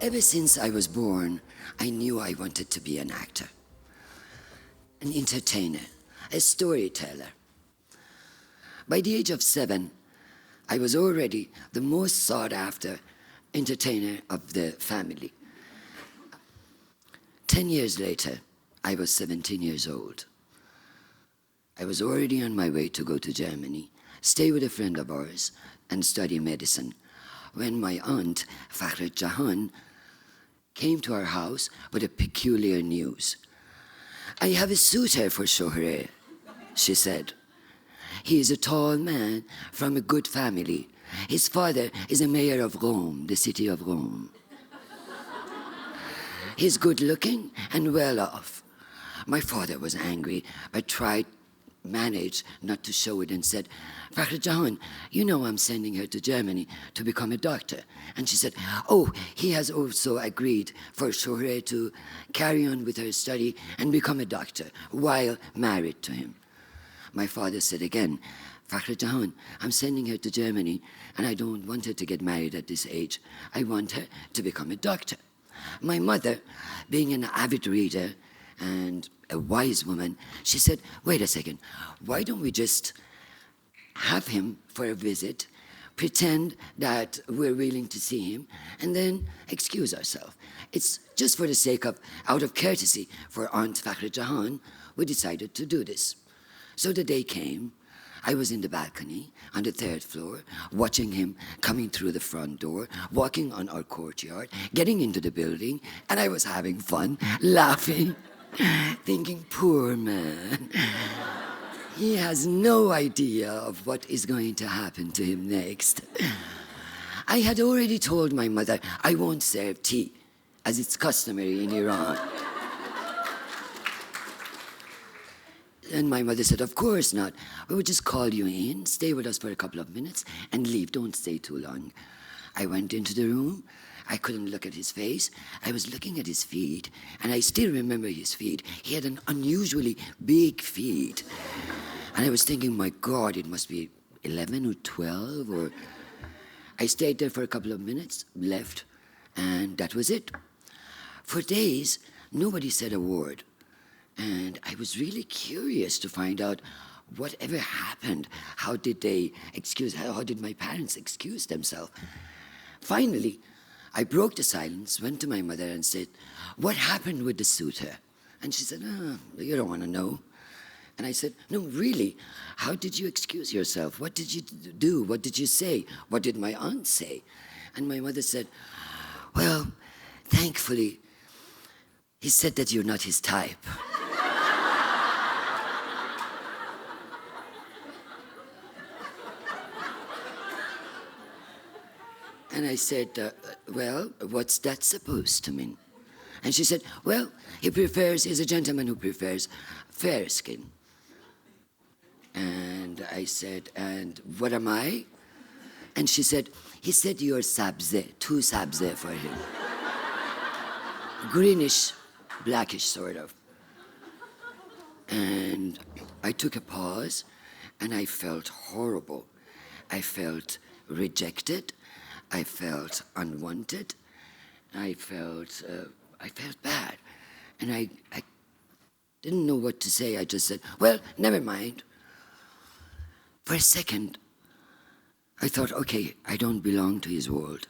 Ever since I was born, I knew I wanted to be an actor, an entertainer, a storyteller. By the age of 7, I was already the most sought-after entertainer of the family. 10 years later, I was 17 years old. I was already on my way to go to Germany, stay with a friend of ours, and study medicine, when my aunt, Fakhret Jahan, came to our house with a peculiar news. "I have a suitor for Shohreh," she said. "He is a tall man from a good family. His father is a mayor of Rome, the city of Rome. He's good looking and well off." My father was angry, but managed not to show it, and said, "Fakhret Jahan, you know I'm sending her to Germany to become a doctor." And she said, "Oh, he has also agreed for Shohreh to carry on with her study and become a doctor while married to him." My father said again, "Fakhret Jahan, I'm sending her to Germany, and I don't want her to get married at this age. I want her to become a doctor." My mother, being an avid reader and a wise woman, she said, "Wait a second, why don't we just have him for a visit, pretend that we're willing to see him, and then excuse ourselves? It's just for the sake of, out of courtesy for Aunt Fakhret Jahan, we decided to do this." So the day came. I was in the balcony on the 3rd floor, watching him coming through the front door, walking on our courtyard, getting into the building, and I was having fun, laughing, thinking, poor man. He has no idea of what is going to happen to him next. I had already told my mother I won't serve tea, as it's customary in Iran. And my mother said, "Of course not. We would just call you in, stay with us for a couple of minutes, and leave. Don't stay too long." I went into the room. I couldn't look at his face. I was looking at his feet, and I still remember his feet. He had an unusually big feet. And I was thinking, my God, it must be 11 or 12, or... I stayed there for a couple of minutes, left, and that was it. For days, nobody said a word. And I was really curious to find out whatever happened. How did my parents excuse themselves? Finally, I broke the silence, went to my mother and said, "What happened with the suitor?" And she said, "Oh, you don't want to know." And I said, "No, really, how did you excuse yourself? What did you do? What did you say? What did my aunt say?" And my mother said, "Well, thankfully, he said that you're not his type." And I said, "Well, what's that supposed to mean?" And she said, "Well, he's a gentleman who prefers fair skin." And I said, "And what am I?" And she said, "He said you're sabze, too sabze for him." Greenish, blackish sort of. And I took a pause, and I felt horrible. I felt rejected. I felt unwanted. I felt bad. And I didn't know what to say. I just said, "Well, never mind." For a second, I thought, okay, I don't belong to his world,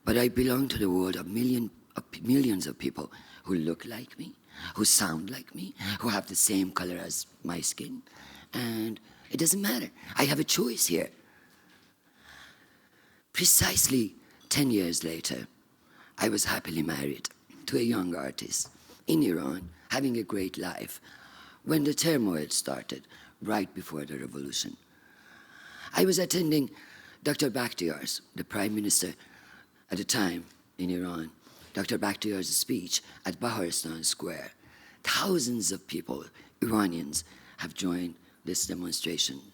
but I belong to the world of millions of people who look like me, who sound like me, who have the same color as my skin, and it doesn't matter. I have a choice here. Precisely 10 years later, I was happily married to a young artist in Iran, having a great life, when the turmoil started, right before the revolution. I was attending Dr. Bakhtiyar's, the prime minister at the time in Iran, Dr. Bakhtiyar's speech at Baharistan Square. Thousands of people, Iranians, have joined this demonstration.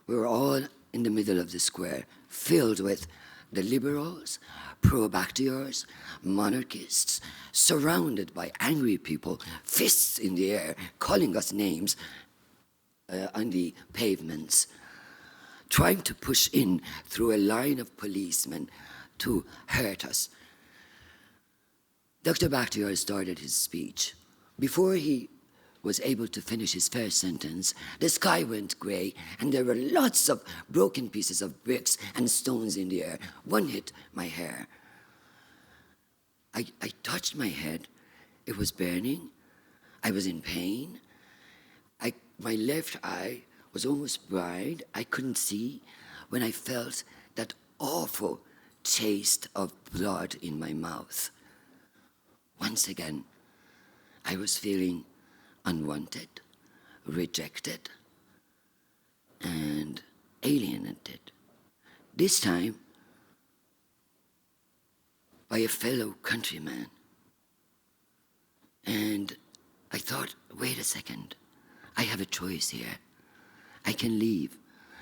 We were all in the middle of the square, filled with the liberals, pro-Bakhtiyars, monarchists, surrounded by angry people, fists in the air, calling us names on the pavements, trying to push in through a line of policemen to hurt us. Dr. Bakhtiar started his speech. Before he was able to finish his first sentence, the sky went grey and there were lots of broken pieces of bricks and stones in the air. One hit my hair. I touched my head. It was burning. I was in pain. My left eye was almost blind. I couldn't see when I felt that awful taste of blood in my mouth. Once again, I was feeling unwanted, rejected, and alienated. This time, by a fellow countryman. And I thought, wait a second, I have a choice here. I can leave.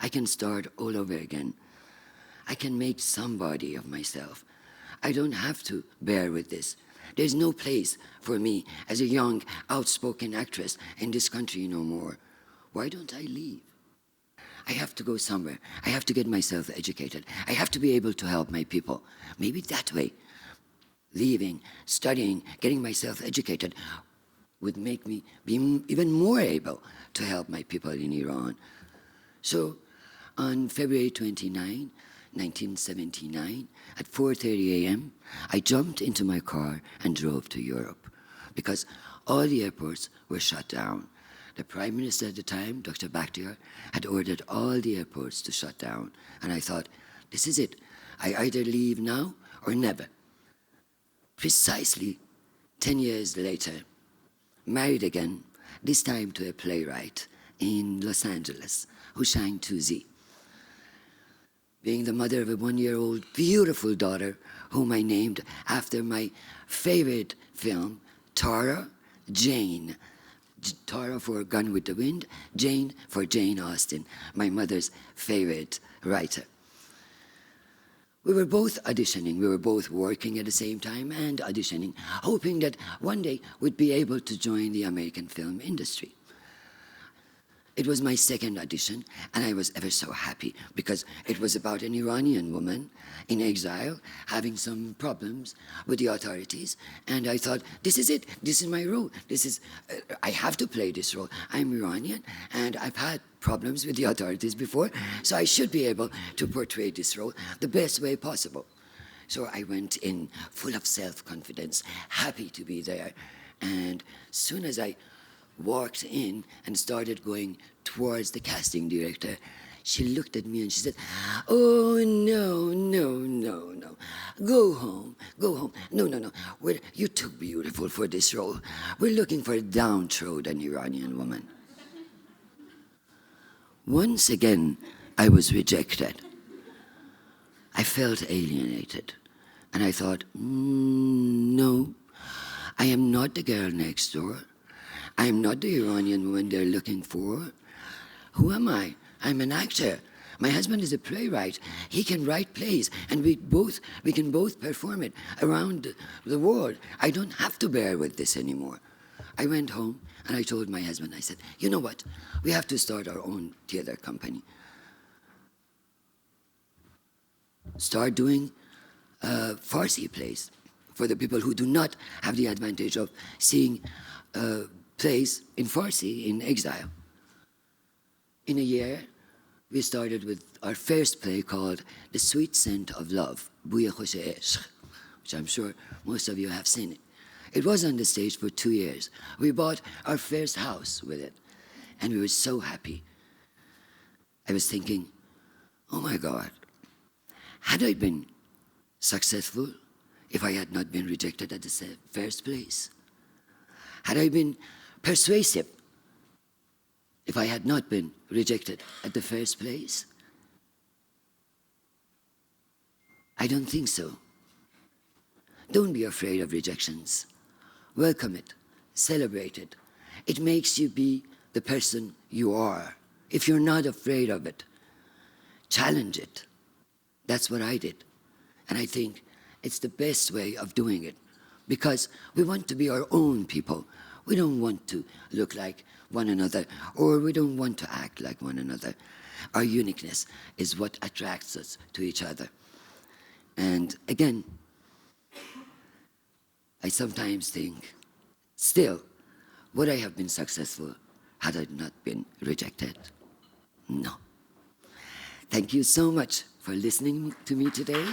I can start all over again. I can make somebody of myself. I don't have to bear with this. There's no place for me as a young, outspoken actress in this country no more. Why don't I leave? I have to go somewhere. I have to get myself educated. I have to be able to help my people. Maybe that way, leaving, studying, getting myself educated would make me be even more able to help my people in Iran. So on February 29, 1979, at 4:30 a.m., I jumped into my car and drove to Europe because all the airports were shut down. The Prime Minister at the time, Dr. Bakhtiar, had ordered all the airports to shut down. And I thought, this is it. I either leave now or never. Precisely 10 years later, married again, this time to a playwright in Los Angeles, Hushain Tuzi. Being the mother of a 1-year-old beautiful daughter, whom I named after my favorite film, Tara Jane. Tara for Gone with the Wind, Jane for Jane Austen, my mother's favorite writer. We were both auditioning. We were both working at the same time and auditioning, hoping that one day we'd be able to join the American film industry. It was my second audition, and I was ever so happy because it was about an Iranian woman in exile having some problems with the authorities. And I thought, this is it. This is my role. I have to play this role. I'm Iranian, and I've had problems with the authorities before, so I should be able to portray this role the best way possible. So I went in full of self-confidence, happy to be there. And as soon as I walked in and started going towards the casting director, she looked at me and she said, "Oh, no, no, no, no. Go home, go home. No, no, no. You're too beautiful for this role. We're looking for a downtrodden Iranian woman." Once again, I was rejected. I felt alienated. And I thought, no, I am not the girl next door. I am not the Iranian woman they're looking for. Who am I? I'm an actor. My husband is a playwright. He can write plays, and we can both perform it around the world. I don't have to bear with this anymore. I went home, and I told my husband, I said, you know what? We have to start our own theater company. Start doing Farsi plays for the people who do not have the advantage of seeing plays in Farsi in exile. In a year, we started with our first play called The Sweet Scent of Love, Bouye Khosh Ishq, which I'm sure most of you have seen it. It was on the stage for 2 years. We bought our first house with it, and we were so happy. I was thinking, oh my God, had I been successful if I had not been rejected at the first place? Had I been persuasive if I had not been rejected at the first place? I don't think so. Don't be afraid of rejections. Welcome it, celebrate it. It makes you be the person you are. If you're not afraid of it, challenge it. That's what I did. And I think it's the best way of doing it because we want to be our own people. We don't want to look like one another, or we don't want to act like one another. Our uniqueness is what attracts us to each other. And again, I sometimes think, still, would I have been successful had I not been rejected? No. Thank you so much for listening to me today.